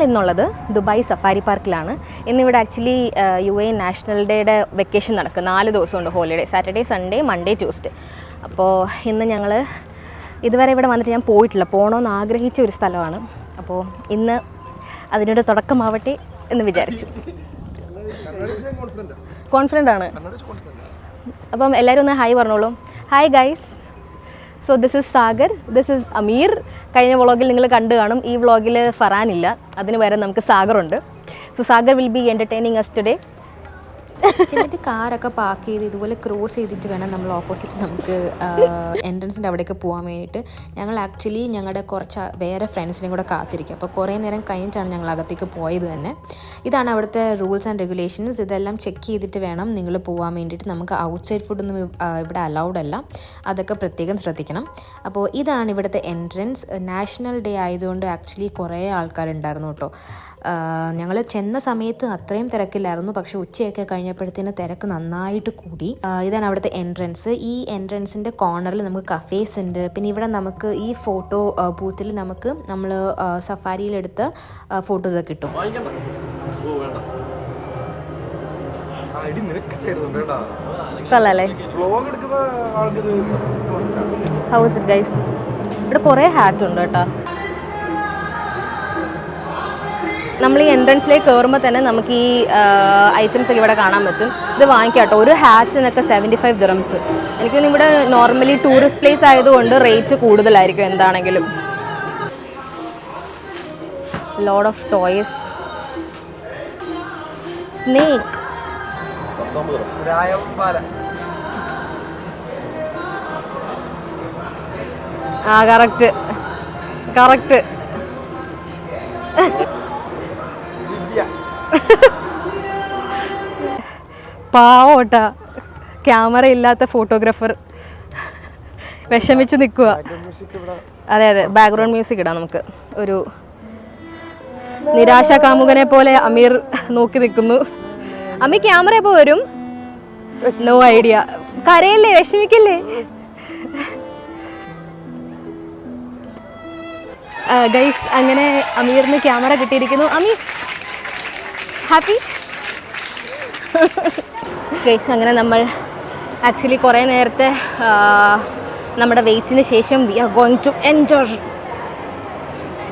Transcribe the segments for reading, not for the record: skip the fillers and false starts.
ഇന്നുള്ളത് Dubai safari പാർക്കിലാണ്. ഇന്നിവിടെ ആക്ച്വലി UAE നാഷണൽ ഡേയുടെ വെക്കേഷൻ നടക്കും. 4 ദിവസമുണ്ട് holiday, Saturday, Sunday, Monday, Tuesday. അപ്പോൾ ഇന്ന് ഞങ്ങൾ ഇതുവരെ ഇവിടെ വന്നിട്ട് ഞാൻ പോയിട്ടില്ല, പോകണമെന്ന് ആഗ്രഹിച്ച ഒരു സ്ഥലമാണ്. അപ്പോൾ ഇന്ന് അതിനൊരു തുടക്കമാവട്ടെ എന്ന് വിചാരിച്ചു. കോൺഫിഡൻ്റ് ആണ്. അപ്പം എല്ലാവരും ഒന്ന് ഹായ് പറഞ്ഞോളൂ. Hi guys. So this is Sagar, this is Amir. കഴിഞ്ഞ വ്ളോഗിൽ നിങ്ങൾ കണ്ടു കാണും. ഈ വ്ളോഗിൽ ഫറാൻ ഇല്ല, അതിന് പകരം നമുക്ക് സാഗറുണ്ട്. So Sagar will be entertaining us today. എന്നിട്ട് കാറൊക്കെ പാർക്ക് ചെയ്ത് ഇതുപോലെ ക്രോസ് ചെയ്തിട്ട് വേണം നമ്മൾ ഓപ്പോസിറ്റ് നമുക്ക് എൻട്രൻസിൻ്റെ അവിടേക്ക് പോകാൻ വേണ്ടിയിട്ട്. ഞങ്ങൾ ആക്ച്വലി ഞങ്ങളുടെ കുറച്ച് വേറെ ഫ്രണ്ട്സിനെയും കൂടെ കാത്തിരിക്കുക. അപ്പോൾ കുറേ നേരം കഴിഞ്ഞിട്ടാണ് ഞങ്ങൾ അകത്തേക്ക് പോയത് തന്നെ. ഇതാണ് അവിടുത്തെ റൂൾസ് ആൻഡ് റെഗുലേഷൻസ്. ഇതെല്ലാം ചെക്ക് ചെയ്തിട്ട് വേണം നിങ്ങൾ പോകാൻ വേണ്ടിയിട്ട്. നമുക്ക് ഔട്ട്സൈഡ് ഫുഡൊന്നും ഇവിടെ അലൗഡ് അല്ല, അതൊക്കെ പ്രത്യേകം ശ്രദ്ധിക്കണം. അപ്പോൾ ഇതാണ് ഇവിടുത്തെ എൻട്രൻസ്. നാഷണൽ ഡേ ആയതുകൊണ്ട് ആക്ച്വലി കുറേ ആൾക്കാരുണ്ടായിരുന്നു കേട്ടോ. ഞങ്ങൾ ചെന്ന സമയത്ത് അത്രയും തിരക്കില്ലായിരുന്നു, പക്ഷെ ഉച്ചയൊക്കെ കഴിഞ്ഞപ്പോഴത്തേന് തിരക്ക് നന്നായിട്ട് കൂടി. ഇതാണ് അവിടുത്തെ എൻട്രൻസ്. ഈ എൻട്രൻസിൻ്റെ കോർണറിൽ നമുക്ക് കഫേസ് ഉണ്ട്. പിന്നെ ഇവിടെ നമുക്ക് ഈ ഫോട്ടോ ബൂത്തിൽ നമുക്ക് നമ്മൾ സഫാരിയിലെടുത്ത ഫോട്ടോസൊക്കെ കിട്ടും. ഇവിടെ കുറേ ഹാറ്റ് ഉണ്ട് കേട്ടോ. നമ്മൾ ഈ എൻട്രൻസിലേക്ക് കയറുമ്പോൾ തന്നെ നമുക്ക് ഈ ഐറ്റംസ് ഒക്കെ ഇവിടെ കാണാൻ പറ്റും. ഇത് വാങ്ങിക്കാം കേട്ടോ. ഒരു ഹാറ്റിനൊക്കെ 75 ദിറംസ്. എനിക്ക് തോന്നുന്നു ഇവിടെ നോർമലി ടൂറിസ്റ്റ് പ്ലേസ് ആയതുകൊണ്ട് റേറ്റ് കൂടുതലായിരിക്കും എന്താണെങ്കിലും. Load of toys. സ്നേക്ക്. ആ കറക്റ്റ് കറക്റ്റ്. പാവോട്ടാ, ക്യാമറ ഇല്ലാത്ത ഫോട്ടോഗ്രാഫർ വിഷമിച്ച് നിൽക്കുക. അതെ അതെ, ബാക്ക്ഗ്രൗണ്ട് മ്യൂസിക് ഇടാം നമുക്ക്. ഒരു നിരാശ കാമുകനെ പോലെ അമീർ നോക്കി നിൽക്കുന്നു. അമ്മി ക്യാമറ എപ്പോൾ വരും? No idea. കരയല്ലേ, വിഷമിക്കല്ലേ. ഗൈസ്, അങ്ങനെ അമീറിന് ക്യാമറ കിട്ടിയിരിക്കുന്നു. അമീർ ഹാപ്പി? ഗൈസ്, അങ്ങനെ നമ്മൾ ആക്ച്വലി കുറേ നേരത്തെ നമ്മുടെ വെയിറ്റിന് ശേഷം we are going to enjoy.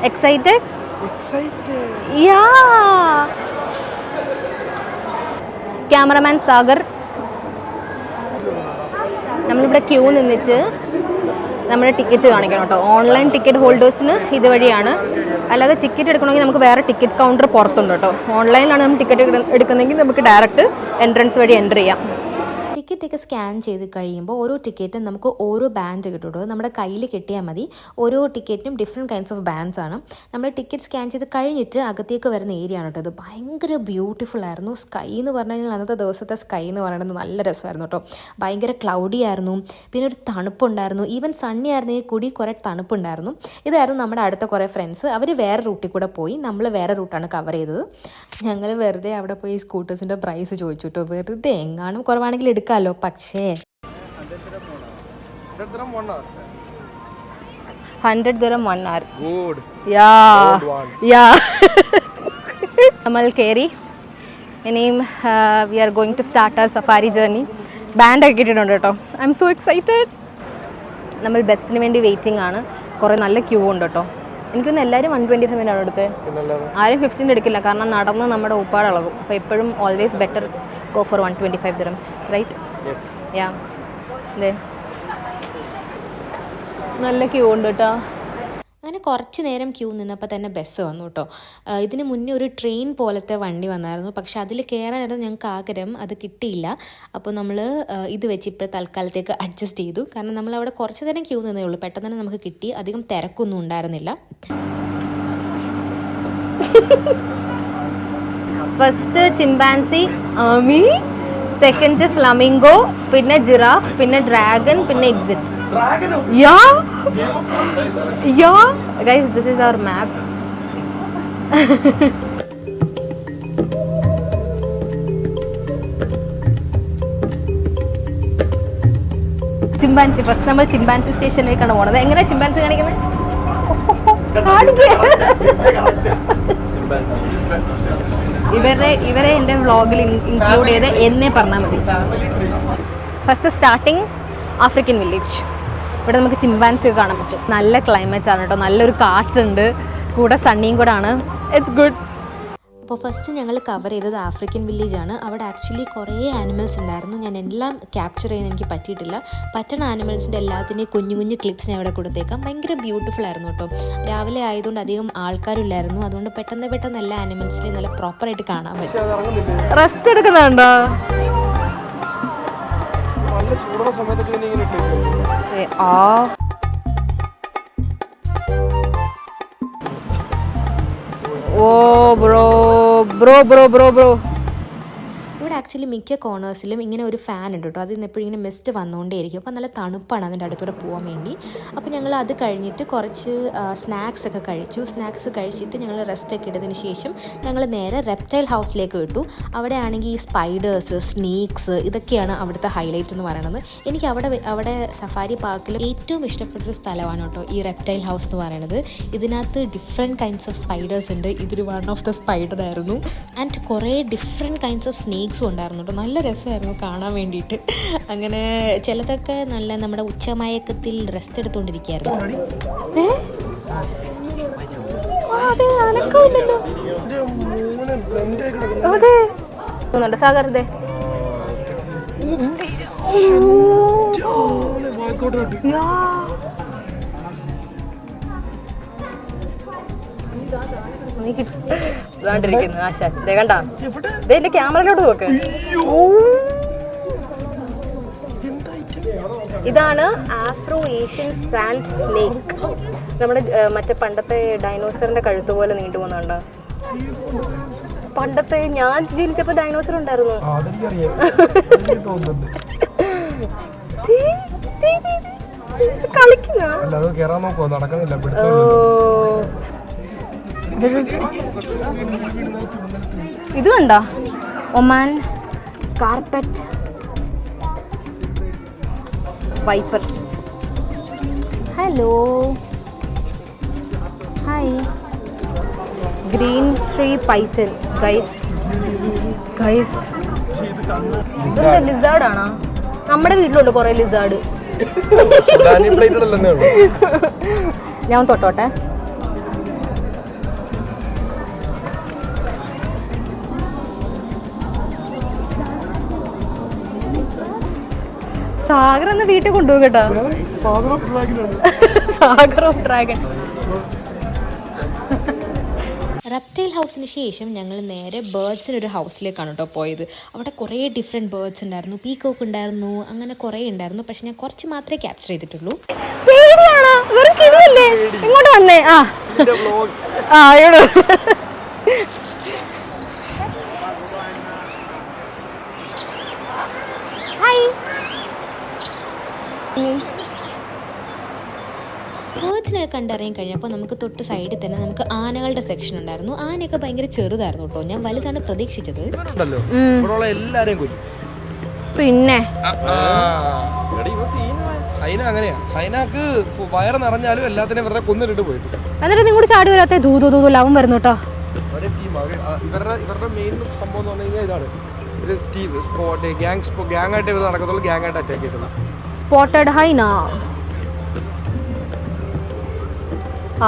Excited? Yeah. Cameraman Sagar. നമ്മളിവിടെ ക്യൂ നിന്നിട്ട് നമ്മുടെ ടിക്കറ്റ് കാണിക്കണം കേട്ടോ. ഓൺലൈൻ ടിക്കറ്റ് ഹോൾഡേഴ്സിന് ഇതുവഴിയാണ്. അല്ലാതെ ടിക്കറ്റ് എടുക്കണമെങ്കിൽ നമുക്ക് വേറെ ടിക്കറ്റ് കൗണ്ടർ പുറത്തുണ്ട് കേട്ടോ. ഓൺലൈനിലാണ് നമ്മൾ ടിക്കറ്റ് എടുക്കുന്നതെങ്കിൽ നമുക്ക് ഡയറക്റ്റ് എൻട്രൻസ് വഴി എൻ്റർ ചെയ്യാം. ടിക്കറ്റൊക്കെ സ്കാൻ ചെയ്ത് കഴിയുമ്പോൾ ഓരോ ടിക്കറ്റും നമുക്ക് ഓരോ ബാൻഡ് കിട്ടും. നമ്മുടെ കയ്യിൽ കിട്ടിയാൽ മതി. ഓരോ ടിക്കറ്റിനും ഡിഫറെൻറ്റ് കൈൻഡ്സ് ഓഫ് ബാൻഡ്സ് ആണ്. നമ്മൾ ടിക്കറ്റ് സ്കാൻ ചെയ്ത് കഴിഞ്ഞിട്ട് അകത്തേക്ക് വരുന്ന ഏരിയ ആണ് കേട്ടോ. ഇത് ഭയങ്കര ബ്യൂട്ടിഫുൾ ആയിരുന്നു. സ്കൈ എന്ന് പറഞ്ഞു കഴിഞ്ഞാൽ അന്നത്തെ ദിവസത്തെ സ്കൈ എന്ന് പറയുന്നത് നല്ല രസമായിരുന്നു കേട്ടോ. ഭയങ്കര ക്ലൗഡി ആയിരുന്നു. പിന്നെ ഒരു തണുപ്പുണ്ടായിരുന്നു. ഈവൻ സണ്ണി ആയിരുന്നെങ്കിൽ കൂടി കുറേ തണുപ്പുണ്ടായിരുന്നു. ഇതായിരുന്നു നമ്മുടെ അടുത്ത കുറേ ഫ്രണ്ട്സ്. അവർ വേറെ റൂട്ടിൽ കൂടെ പോയി, നമ്മൾ വേറെ റൂട്ടാണ് കവർ ചെയ്തത്. ഞങ്ങൾ വെറുതെ അവിടെ പോയി സ്കൂട്ടേഴ്സിൻ്റെ പ്രൈസ് ചോദിച്ചു കേട്ടോ. വെറുതെ എങ്ങാനും കുറവാണെങ്കിൽ എടുക്കാമല്ലോ. പക്ഷേ 100 dirham 1 hour. Good. Yeah. നമ്മൾ കയറി. ഇനിയും we are going to start our safari journey. Band ഒക്കെ ഇട്ടിട്ടുണ്ട് കേട്ടോ. I'm so excited. നമ്മൾ ബസ്സിന് വേണ്ടി വെയിറ്റിംഗ് ആണ്. കുറേ നല്ല ക്യൂ ഉണ്ട് കേട്ടോ. എനിക്കൊന്ന് എല്ലാവരും 125 മിനിറ്റാണ് എടുത്തത്. ആരും 15 എടുക്കില്ല, കാരണം നടന്ന് നമ്മുടെ ഉപ്പാട് ഇളകും. അപ്പോൾ എപ്പോഴും always better go for 125 dirhams, right? Yeah. അതെ, നല്ല ക്യൂ ഉണ്ട് കേട്ടോ. അങ്ങനെ കുറച്ച് നേരം ക്യൂ നിന്നപ്പോൾ തന്നെ ബസ് വന്നു കേട്ടോ. ഇതിന് മുന്നേ ഒരു ട്രെയിൻ പോലത്തെ വണ്ടി വന്നായിരുന്നു, പക്ഷെ അതിൽ കയറാനായിരുന്നു ഞങ്ങൾക്ക് ആഗ്രഹം. അത് കിട്ടിയില്ല. അപ്പോൾ നമ്മൾ ഇത് വെച്ച് ഇപ്പോൾ തൽക്കാലത്തേക്ക് അഡ്ജസ്റ്റ് ചെയ്തു. കാരണം നമ്മൾ അവിടെ കുറച്ച് നേരം ക്യൂ നിന്നേ ഉള്ളൂ. പെട്ടെന്ന് തന്നെ നമുക്ക് കിട്ടി. അധികം തിരക്കൊന്നും ഉണ്ടായിരുന്നില്ല. ഫസ്റ്റ് ചിമ്പാൻസി, ആമി. സെക്കൻഡ് ഫ്ലമിംഗോ, പിന്നെ ജിറാഫ്, പിന്നെ ഡ്രാഗൺ, പിന്നെ exit. Yeah. Yeah. Guys, this is our map. Chimpanzee. First നമ്മൾ ചിമ്പാൻസി സ്റ്റേഷനിലേക്കാണ് പോകുന്നത്. എങ്ങനെയാ ചിമ്പാൻസി കാണിക്കുന്നത്? ഇവരെ എൻ്റെ വ്ളോഗിൽ ഇൻക്ലൂഡ് ചെയ്ത് എന്നെ പറഞ്ഞാൽ മതി. First starting African village. ഇവിടെ നമുക്ക് ചിമ്പാൻസി കാണാൻ പറ്റും. നല്ല ക്ലൈമറ്റ് ആണ് കേട്ടോ, നല്ലൊരു കാറ്റുണ്ട്, കൂടെ സണ്ണിയും കൂടെ ആണ്. It's good. അപ്പോൾ ഫസ്റ്റ് ഞങ്ങൾ കവർ ചെയ്തത് ആഫ്രിക്കൻ വില്ലേജാണ്. അവിടെ ആക്ച്വലി കുറേ ആനിമൽസ് ഉണ്ടായിരുന്നു. ഞാൻ എല്ലാം ക്യാപ്ചർ ചെയ്യാൻ എനിക്ക് പറ്റിയിട്ടില്ല. പറ്റുന്ന ആനിമൽസിൻ്റെ എല്ലാത്തിൻ്റെയും കുഞ്ഞു കുഞ്ഞു ക്ലിപ്സ് ഞാൻ അവിടെ കൊടുത്തേക്കാം. ഭയങ്കര ബ്യൂട്ടിഫുൾ ആയിരുന്നു കേട്ടോ. രാവിലെ ആയതുകൊണ്ട് അധികം ആൾക്കാരില്ലായിരുന്നു, അതുകൊണ്ട് പെട്ടെന്ന് എല്ലാ ആനിമൽസിനെയും നല്ല പ്രോപ്പറായിട്ട് കാണാൻ പറ്റും. റെസ്റ്റ് എടുക്കുന്നുണ്ടോ? Oh bro bro bro bro bro ഇവിടെ ആക്ച്വലി മിക്ക കോർണേഴ്സിലും ഇങ്ങനെ ഒരു ഫാൻ ഉണ്ട് കേട്ടോ. അതിൽ നിന്ന് എപ്പോഴും ഇങ്ങനെ മിസ്റ്റ് വന്നുകൊണ്ടേയിരിക്കും. അപ്പോൾ നല്ല തണുപ്പാണ് അതിൻ്റെ അടുത്തൂടെ പോകാൻ വേണ്ടി. അപ്പോൾ ഞങ്ങൾ അത് കഴിഞ്ഞിട്ട് കുറച്ച് സ്നാക്സ് ഒക്കെ കഴിച്ചു. സ്നാക്സ് കഴിച്ചിട്ട് ഞങ്ങൾ റെസ്റ്റ് ഒക്കെ എടുത്തതിന് ശേഷം ഞങ്ങൾ നേരെ റെപ്റ്റൈൽ ഹൗസിലേക്ക് വിട്ടു. അവിടെ ആണെങ്കിൽ ഈ സ്പൈഡേഴ്സ്, സ്നേക്സ് ഇതൊക്കെയാണ് അവിടുത്തെ ഹൈലൈറ്റ് എന്ന് പറയുന്നത്. എനിക്ക് അവിടെ സഫാരി പാർക്കിൽ ഏറ്റവും ഇഷ്ടപ്പെട്ടൊരു സ്ഥലമാണ് കേട്ടോ ഈ റെപ്റ്റൈൽ ഹൗസ് എന്ന് പറയുന്നത്. ഇതിനകത്ത് ഡിഫറെൻറ്റ് കൈൻഡ്സ് ഓഫ് സ്പൈഡേഴ്സ് ഉണ്ട്. ഇതൊരു വൺ ഓഫ് ദ സ്പൈഡർ ആയിരുന്നു. ആൻഡ് കുറേ ഡിഫറെൻറ്റ് കൈൻഡ്സ് ഓഫ് സ്നേക്സും ഉണ്ടായിരുന്നു കേട്ടോ. നല്ല രസമായിരുന്നു കാണാൻ വേണ്ടിയിട്ട്. അങ്ങനെ ചിലതൊക്കെ നല്ല നമ്മുടെ ഉച്ചമയക്കത്തിൽ റെസ്റ്റ് എടുത്തുകൊണ്ടിരിക്കുകയായിരുന്നു. സാഗർ ിരിക്കുന്നു ആശ കണ്ട എന്റെ ക്യാമറയിലോട്ട് നോക്ക്. ഇതാണ് ആഫ്രോ ഏഷ്യൻ സാൻഡ് സ്നേക്ക്. നമ്മുടെ മറ്റേ പണ്ടത്തെ ഡൈനോസറിന്റെ കഴുത്ത് പോലെ നീണ്ടു പോകുന്നുണ്ടോ? പണ്ടത്തെ ഞാൻ ജനിച്ചപ്പോ ഡൈനോസർ ഉണ്ടായിരുന്നു. കളിക്കുന്ന ഇത് കണ്ടോ? Oman carpet wiper. Hello hi. Green tree Python. Guys ഇതെന്താ ലിസാർഡാണോ? നമ്മുടെ വീട്ടിലുണ്ട് കുറെ ലിസാർഡ്. ഞാൻ തൊട്ടോട്ടെ. സാഗർ ഒന്ന് വീട്ടിൽ കൊണ്ടുപോകും കേട്ടോ. Sagar of dragon. റെപ്റ്റൈൽ ഹൗസിന് ശേഷം ഞങ്ങൾ നേരെ ബേർഡ്സിനൊരു ഹൗസിലേക്കാണ് കേട്ടോ പോയത്. അവിടെ കുറേ ഡിഫറെൻറ്റ് ബേർഡ്സ് ഉണ്ടായിരുന്നു. പീകോക്ക് ഉണ്ടായിരുന്നു, അങ്ങനെ കുറേ ഉണ്ടായിരുന്നു. പക്ഷെ ഞാൻ കുറച്ച് മാത്രമേ ക്യാപ്ചർ ചെയ്തിട്ടുള്ളൂ. ഇങ്ങോട്ട് വന്നേ. ബേർഡ്സിനെയൊക്കെ കണ്ടിറങ്ങി കഴിഞ്ഞപ്പോൾ നമുക്ക് തൊട്ട് സൈഡിൽ തന്നെ നമുക്ക് ആനകളുടെ സെക്ഷൻ ഉണ്ടായിരുന്നു. ആനയൊക്കെ ഭയങ്കര ചെറുതായിരുന്നു കേട്ടോ. ഞാൻ വലുതാണ് പ്രതീക്ഷിച്ചത്. പിന്നെ വയറ് നിറഞ്ഞാലും എല്ലാത്തിനും വെറുതെ കൊന്നിട്ട് പോയിട്ട് എന്നിട്ട് നിങ്ങോട്ട് ചാടി വരാത്ത ദൂതോ ലവം വരുന്നു കേട്ടോ. ഇവരുടെ മെയിൻ സംഭവം എന്ന് പറഞ്ഞു കഴിഞ്ഞാൽ ഇതാണ്. ഗ്യാങ് ആയിട്ട് ഇവർ നടക്കത്തുള്ളൂ. ഗ്യാങ് ആയിട്ട് അറ്റാക്ക് ചെയ്തിട്ടുള്ള സ്പോട്ടഡ് ഹൈന.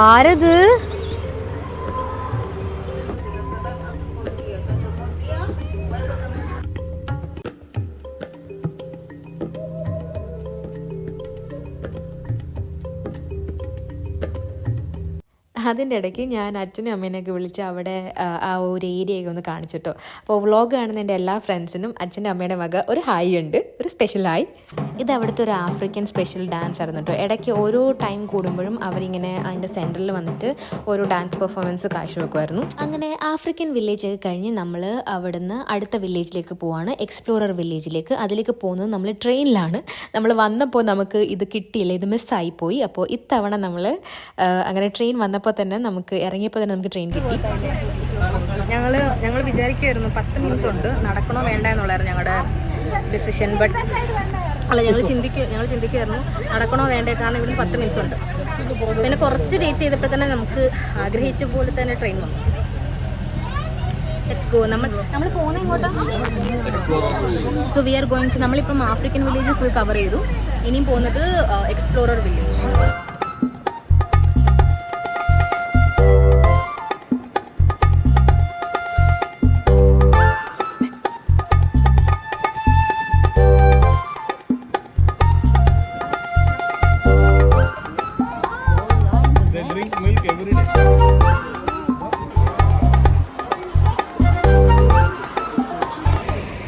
ആരത്? അതിൻ്റെ ഇടയ്ക്ക് ഞാൻ അച്ഛനും അമ്മേനെയൊക്കെ വിളിച്ച് അവിടെ ആ ഒരു ഏരിയയൊക്കെ ഒന്ന് കാണിച്ചിട്ടോ. അപ്പോൾ വ്ളോഗ് കാണുന്ന എൻ്റെ എല്ലാ ഫ്രണ്ട്സിനും അച്ഛൻ്റെ അമ്മയുടെ വക ഒരു ഹായ് ഉണ്ട്, ഒരു സ്പെഷ്യൽ ഹായ്. ഇത് അവിടുത്തെ ഒരു ആഫ്രിക്കൻ സ്പെഷ്യൽ ഡാൻസ് ആയിരുന്നു കേട്ടോ. ഇടയ്ക്ക് ഓരോ ടൈം കൂടുമ്പോഴും അവരിങ്ങനെ അതിൻ്റെ സെൻറ്ററിൽ വന്നിട്ട് ഓരോ ഡാൻസ് പെർഫോമൻസ് കാഴ്ചവെക്കുമായിരുന്നു. അങ്ങനെ ആഫ്രിക്കൻ വില്ലേജൊക്കെ കഴിഞ്ഞ് നമ്മൾ അവിടുന്ന് അടുത്ത വില്ലേജിലേക്ക് പോവാണ്, എക്സ്പ്ലോറർ വില്ലേജിലേക്ക്. അതിലേക്ക് പോകുന്നത് നമ്മൾ ട്രെയിനിലാണ്. നമ്മൾ വന്നപ്പോൾ നമുക്ക് ഇത് കിട്ടിയില്ല, ഇത് മിസ്സായിപ്പോയി. അപ്പോൾ ഇത്തവണ നമ്മൾ അങ്ങനെ ട്രെയിൻ വന്നപ്പോൾ തന്നെ നമുക്ക് ഇറങ്ങിയപ്പോൾ തന്നെ നമുക്ക് ട്രെയിൻ കിട്ടി. ഞങ്ങൾ വിചാരിക്കുമായിരുന്നു 10 മിനിറ്റ് ഉണ്ട്, നടക്കണോ വേണ്ട എന്നുള്ളായിരുന്നു ഞങ്ങളുടെ ഡിസിഷൻ. ബട്ട് അല്ല, ഞങ്ങൾ ചിന്തിക്കുമായിരുന്നു നടക്കണോ വേണ്ടേ, കാരണം ഇവിടുന്ന് 10 മിനിറ്റ്സ് ഉണ്ട്. പിന്നെ കുറച്ച് വെയിറ്റ് ചെയ്തപ്പോൾ തന്നെ നമുക്ക് ആഗ്രഹിച്ച പോലെ തന്നെ ട്രെയിൻ വന്നു. Let's go. നമ്മൾ പോകുന്ന ഇങ്ങോട്ടാ. So we are going to, നമ്മളിപ്പം ആഫ്രിക്കൻ വില്ലേജ് ഫുൾ കവർ ചെയ്തു. ഇനിയും പോകുന്നത് എക്സ്പ്ലോറർ വില്ലേജ്.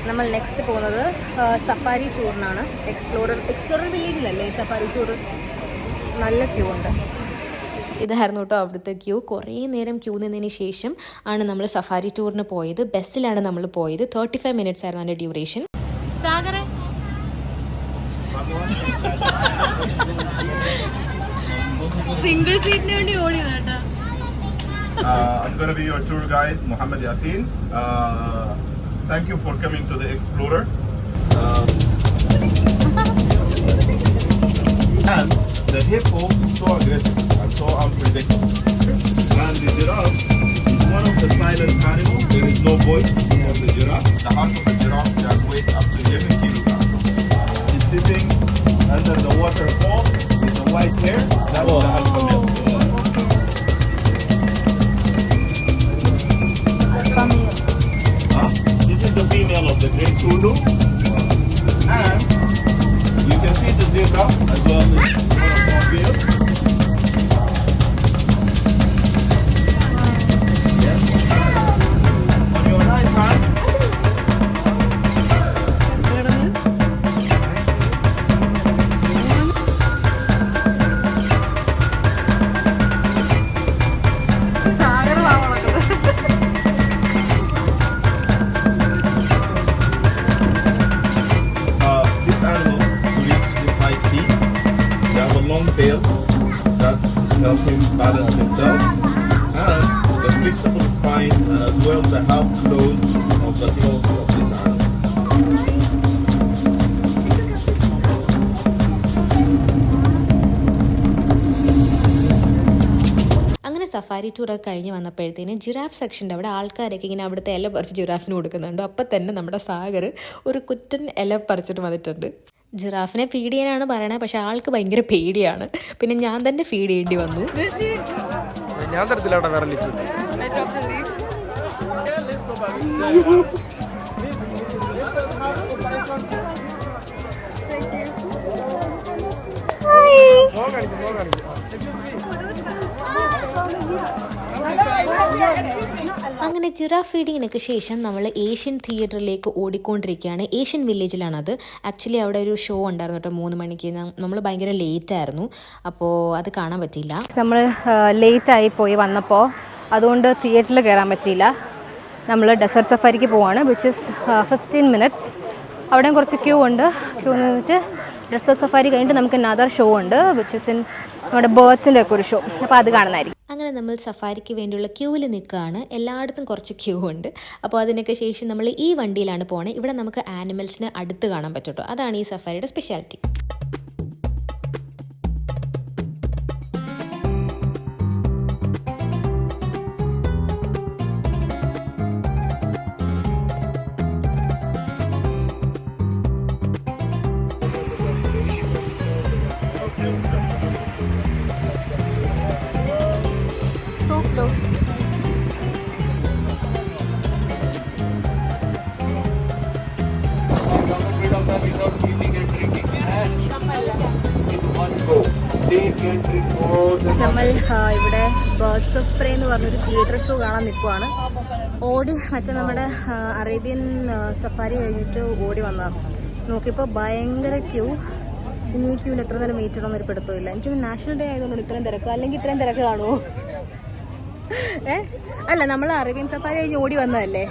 നമ്മൾ നെക്സ്റ്റ് പോകുന്നത് സഫാരി ടൂറിനാണ്. എക്സ്പ്ലോറർ വില്ലേജിലല്ലേ സഫാരി ടൂർ. നല്ല ക്യൂ ഉണ്ട്. ഇതായിരുന്നു കേട്ടോ അവിടുത്തെ ക്യൂ. കുറേ നേരം ക്യൂ നിന്നതിന് ശേഷം ആണ് നമ്മൾ സഫാരി ടൂറിന് പോയത്. ബസ്സിലാണ് നമ്മൾ പോയത്. 35 മിനിറ്റ്സ് ആയിരുന്നു അതിൻ്റെ ഡ്യൂറേഷൻ. സിംഗിൾ സീറ്റിന് വേണ്ടി ഓടിയതാ കേട്ടോ. I'm going to be your tour guide, Muhammad Yassin. Thank you for coming to the Explorer. And the hippo is so aggressive and so unpredictable. And the giraffe is one of the silent animals. There is no voice of the giraffe. The heart of the giraffe can weigh up to 11 kilograms. He's sitting under the waterfall with the white hair. That's the alpha male. This is the female of the great Zulu, and you can see the zebra as well as one of our males. Yes. On your right hand, this animal to reach this high speed, they have a long tail that helps him balance himself, and the flexible spine and as well the half close of the claws of this animal. അങ്ങനെ safari ടൂറൊക്കെ കഴിഞ്ഞ് വന്നപ്പോഴത്തേന് giraffe സെക്ഷൻ്റെ അവിടെ ആൾക്കാരൊക്കെ ഇങ്ങനെ അവിടുത്തെ ഇല പറിച്ച് ജിറാഫിന് കൊടുക്കുന്നുണ്ട്. അപ്പം തന്നെ നമ്മുടെ സാഗർ ഒരു കുറ്റൻ ഇല പറിച്ചിട്ട് വന്നിട്ടുണ്ട്. ജിറാഫിനെ ഫീഡ് ചെയ്യാനാണ് പറയണത്, പക്ഷെ ആൾക്ക് ഭയങ്കര പേടിയാണ്. പിന്നെ ഞാൻ തന്നെ ഫീഡ് ചെയ്യേണ്ടി വന്നു. ഞാൻ തരത്തില്ല അവിടെ വേറെ ലിസ്റ്റ്. അങ്ങനെ ജിറാഫ് ഫീഡിങ്ങിനൊക്കെ ശേഷം നമ്മൾ ഏഷ്യൻ തിയേറ്ററിലേക്ക് ഓടിക്കൊണ്ടിരിക്കുകയാണ്. ഏഷ്യൻ വില്ലേജിലാണത്. ആക്ച്വലി അവിടെ ഒരു ഷോ ഉണ്ടായിരുന്നു കേട്ടോ 3 മണിക്ക്. നമ്മൾ ഭയങ്കര ലേറ്റ് ആയിരുന്നു, അപ്പോൾ അത് കാണാൻ പറ്റിയില്ല. നമ്മൾ ലേറ്റായി പോയി വന്നപ്പോൾ, അതുകൊണ്ട് തിയേറ്ററിൽ കയറാൻ പറ്റിയില്ല. നമ്മൾ ഡെസേർട്ട് സഫാരിക്ക് പോവാണ്, വിച്ച് ഇസ് 15 മിനിറ്റ്സ്. അവിടെയും കുറച്ച് ക്യൂ ഉണ്ട്. ക്യൂ നിന്നിട്ട് ഡെസേർട്ട് സഫാരി കഴിഞ്ഞിട്ട് നമുക്ക് അനദർ ഷോ ഉണ്ട്, വിച്ച് ഇസ് ഇൻ നമ്മുടെ ബേർഡ്സിൻ്റെ ഒക്കെ ഒരു ഷോ. അപ്പോൾ അത് കാണുന്നതായിരിക്കും. അങ്ങനെ നമ്മൾ സഫാരിക്ക് വേണ്ടിയുള്ള ക്യൂവിൽ നിൽക്കുകയാണ്. എല്ലായിടത്തും കുറച്ച് ക്യൂ ഉണ്ട്. അപ്പോൾ അതിനൊക്കെ ശേഷം നമ്മൾ ഈ വണ്ടിയിലാണ് പോണത്. ഇവിടെ നമുക്ക് ആനിമൽസിനെ അടുത്ത് കാണാൻ പറ്റും കേട്ടോ. അതാണ് ഈ സഫാരിയുടെ സ്പെഷ്യാലിറ്റി. നമ്മൾ ഇവിടെ ബേർഡ്സ് ഓഫ് പ്രേ എന്ന് പറഞ്ഞൊരു തിയേറ്റർ ഷോ കാണാൻ നിൽക്കുവാണ്. മറ്റേ നമ്മുടെ അറേബ്യൻ സഫാരി കഴിഞ്ഞിട്ട് ഓടി വന്നതാണ്. നോക്കിയപ്പോൾ ഭയങ്കര ക്യൂ. ഇനി ഈ ക്യൂവിന് എത്ര നേരം വെയിറ്റ് ചെയ്യണമെന്നൊരു പിടുത്തമില്ല. എനിക്ക് നാഷണൽ ഡേ ആയതുകൊണ്ട് ഇത്രയും തിരക്ക്, അല്ലെങ്കിൽ ഇത്രയും തിരക്ക് കാണുമോ? അല്ല, നമ്മൾ അറേബ്യൻ സഫാരി കഴിഞ്ഞ് ഓടി വന്നതല്ലേ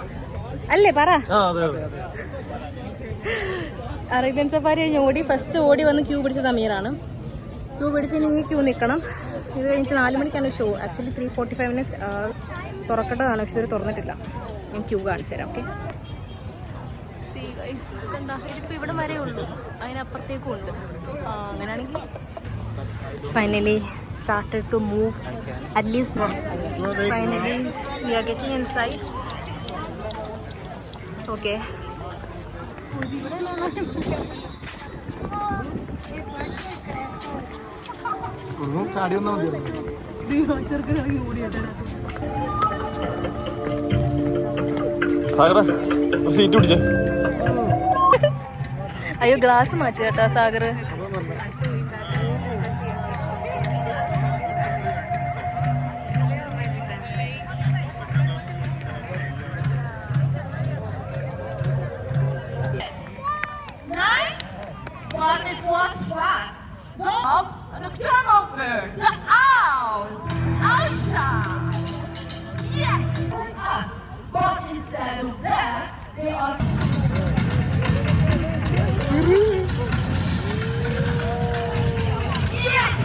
അല്ലേ? പറ. അറേബ്യൻ സഫാരി കഴിഞ്ഞ് ഫസ്റ്റ് ഓടി വന്ന് ക്യൂ പിടിച്ച സമീറാണ്. ക്യൂ പിടിച്ച് ഇനി ക്യൂ നിൽക്കണം. ഇത് കഴിഞ്ഞിട്ട് 4 മണിക്കാണ് ഷോ. ആക്ച്വലി 3:45 മിനിറ്റ്സ് തുറക്കേണ്ടതാണ്, പക്ഷെ ഇത് തുറന്നിട്ടില്ല. ഞാൻ ക്യൂ കാണിച്ചു തരാം. ഓക്കെ, ഇതിപ്പോൾ ഇവിടെ വരെ ഉള്ളൂ, അതിനപ്പുറത്തേക്കും ഉണ്ട്. അങ്ങനെയാണെങ്കിൽ finally started to move, at least finally we are getting inside. Okay. ചാടി വന്നാൽ മതി. സീറ്റ് പിടിച്ചേ. അയ്യോ ഗ്ലാസ് മാറ്റി കേട്ടോ Sagar. But it was fast. Dog, a nocturnal bird, the owls, Ausha. Yes, us. But instead of that, they are. Yes.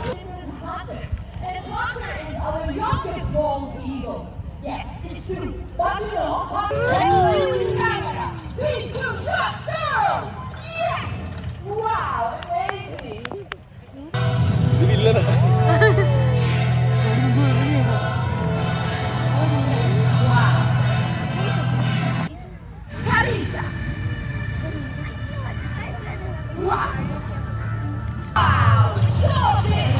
This is Hunter, and Hunter is our youngest bald eagle. Yes, it's true. But you know, camera. 3, 2, 1, go! Yes. Wow, amazing! Wow! Carissa! Wow! Wow, so big!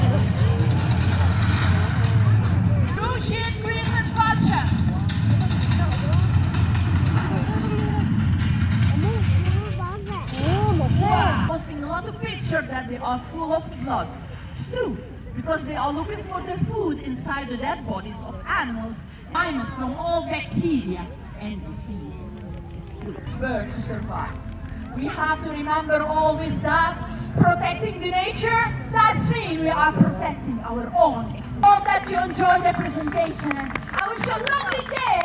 Lucian Green with Vulture! Posting a lot of pictures that they are full of blood. It's true, because they are looking for their food inside the dead bodies of animals, diamonds from all bacteria and disease. It's true. Bird to survive. We have to remember always that protecting the nature, that's mean we are protecting our own existence. Hope that you enjoyed the presentation. I wish you a lovely day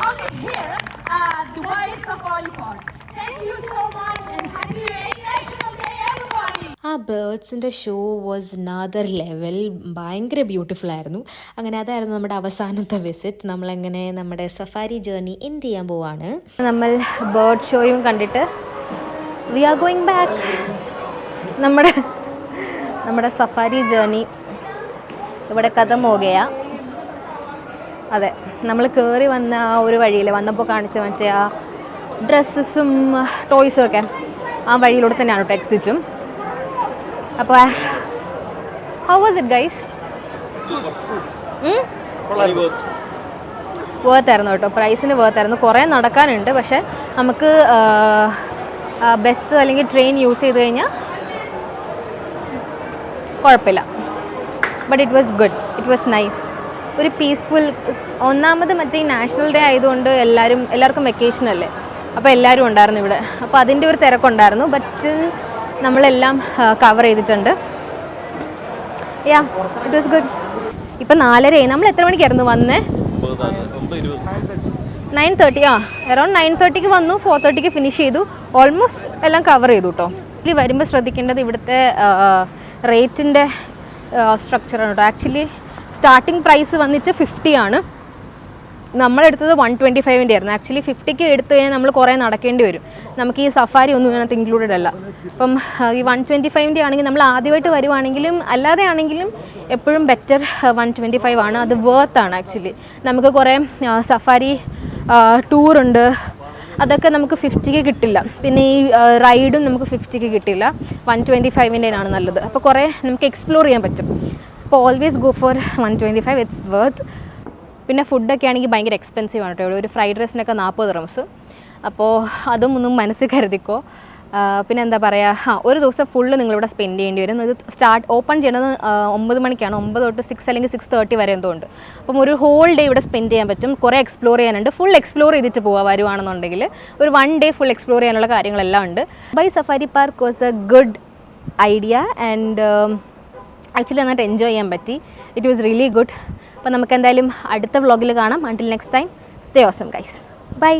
out here at Dubai Safari Park. Thank you so much and happy National Day everybody! ആ ബേർഡ്സിൻ്റെ show was Nadar level. ഭയങ്കര beautiful ആയിരുന്നു. അങ്ങനെ അതായിരുന്നു നമ്മുടെ അവസാനത്തെ visit. നമ്മളങ്ങനെ നമ്മുടെ safari journey end ചെയ്യാൻ പോവാണ്. നമ്മൾ ബേർഡ് ഷോയും കണ്ടിട്ട് വി ആർ ഗോയിങ് ബാക്ക്. നമ്മുടെ സഫാരി ജേർണി ഇവിടെ ഖതം പോകുകയാ. അതെ, നമ്മൾ കയറി വന്ന ആ ഒരു വഴിയിൽ വന്നപ്പോൾ കാണിച്ച മറ്റേ ആ ഡ്രസ്സസും ടോയ്സും ഒക്കെ ആ വഴിയിലൂടെ തന്നെയാണ് കേട്ടോ എക്സിറ്റും. അപ്പോൾ ഹൗ വാസ് ഇറ്റ് ഗൈസ്? വേർത്തായിരുന്നു കേട്ടോ, പ്രൈസിന് വേർത്തായിരുന്നു. കുറേ നടക്കാനുണ്ട്, പക്ഷേ നമുക്ക് ബസ് അല്ലെങ്കിൽ ട്രെയിൻ യൂസ് ചെയ്ത് കഴിഞ്ഞാൽ കുഴപ്പമില്ല. But it was good, it was nice. ഒരു പീസ്ഫുൾ. ഒന്നാമത് മറ്റേ നാഷണൽ ഡേ ആയതുകൊണ്ട് എല്ലാവർക്കും വെക്കേഷൻ അല്ലേ, അപ്പോൾ എല്ലാവരും ഉണ്ടായിരുന്നു ഇവിടെ. അപ്പോൾ അതിൻ്റെ ഒരു തിരക്കുണ്ടായിരുന്നു. ബട്ട് സ്റ്റിൽ നമ്മളെല്ലാം കവർ ചെയ്തിട്ടുണ്ട്. യാ, ഇറ്റ് വാസ് ഗുഡ്. ഇപ്പം 4:30. നമ്മൾ എത്ര മണിക്കായിരുന്നു വന്നേ? 9:30. അറൗണ്ട് 9:30 വന്നു, 4:30 ഫിനിഷ് ചെയ്തു. ഓൾമോസ്റ്റ് എല്ലാം കവർ ചെയ്തു കേട്ടോ. ഇതിൽ വരുമ്പോൾ ശ്രദ്ധിക്കേണ്ടത് ഇവിടുത്തെ റേറ്റിൻ്റെ സ്ട്രക്ചറാണ് കേട്ടോ. ആക്ച്വലി സ്റ്റാർട്ടിങ് പ്രൈസ് വന്നിട്ട് 50 ആണ്. നമ്മളെടുത്തത് 125 ആയിരുന്നു. ആക്ച്വലി 50 എടുത്തു കഴിഞ്ഞാൽ നമ്മൾ കുറേ നടക്കേണ്ടി വരും. നമുക്ക് ഈ സഫാരി ഒന്നും ഇതിനകത്ത് ഇൻക്ലൂഡഡ് അല്ല. അപ്പം ഈ 125 ആണെങ്കിൽ നമ്മൾ ആദ്യമായിട്ട് വരുവാണെങ്കിലും അല്ലാതെ ആണെങ്കിലും എപ്പോഴും ബെറ്റർ 125 ആണ്. അത് വേർത്താണ് ആക്ച്വലി. നമുക്ക് കുറേ സഫാരി ടൂറുണ്ട്, അതൊക്കെ നമുക്ക് 50 കിട്ടില്ല. പിന്നെ ഈ റൈഡും നമുക്ക് 50 കിട്ടില്ല. 125 ആണ് നല്ലത്. അപ്പോൾ കുറേ നമുക്ക് എക്സ്പ്ലോർ ചെയ്യാൻ പറ്റും. അപ്പോൾ always go for 125. It's worth. പിന്നെ ഫുഡൊക്കെ ആണെങ്കിൽ ഭയങ്കര എക്സ്പെൻസീവ് ആണ് കേട്ടോ. ഒരു ഫ്രൈഡ് റൈസിനൊക്കെ 40 ദിർഹംസ്. അപ്പോൾ അതും ഒന്നും മനസ്സിൽ കരുതിക്കോ. പിന്നെ എന്താ പറയുക, ഒരു ദിവസം ഫുള്ള് നിങ്ങളിവിടെ സ്പെൻഡ് ചെയ്യേണ്ടി വരും. ഇത് ഓപ്പൺ ചെയ്യണത് 9 മണിക്കാണ്. 9 തൊട്ട് 6 അല്ലെങ്കിൽ 6:30 വരെ എന്തോ ഉണ്ട്. അപ്പം ഒരു ഹോൾ ഡേ ഇവിടെ സ്പെൻഡ് ചെയ്യാൻ പറ്റും. കുറേ എക്സ്പ്ലോർ ചെയ്യാനുണ്ട്. ഫുൾ എക്സ്പ്ലോർ ചെയ്തിട്ട് പോകാൻ വരുവാണെന്നുണ്ടെങ്കിൽ ഒരു 1 ഡേ ഫുൾ എക്സ്പ്ലോർ ചെയ്യാനുള്ള കാര്യങ്ങളെല്ലാം ഉണ്ട്. By safari park was a good idea and actually നന്നായിട്ട് എൻജോയ് ചെയ്യാൻ പറ്റി. It was really good. അപ്പോൾ നമുക്ക് എന്തായാലും അടുത്ത വ്ളോഗിൽ കാണാം. Until next time, stay awesome guys. By.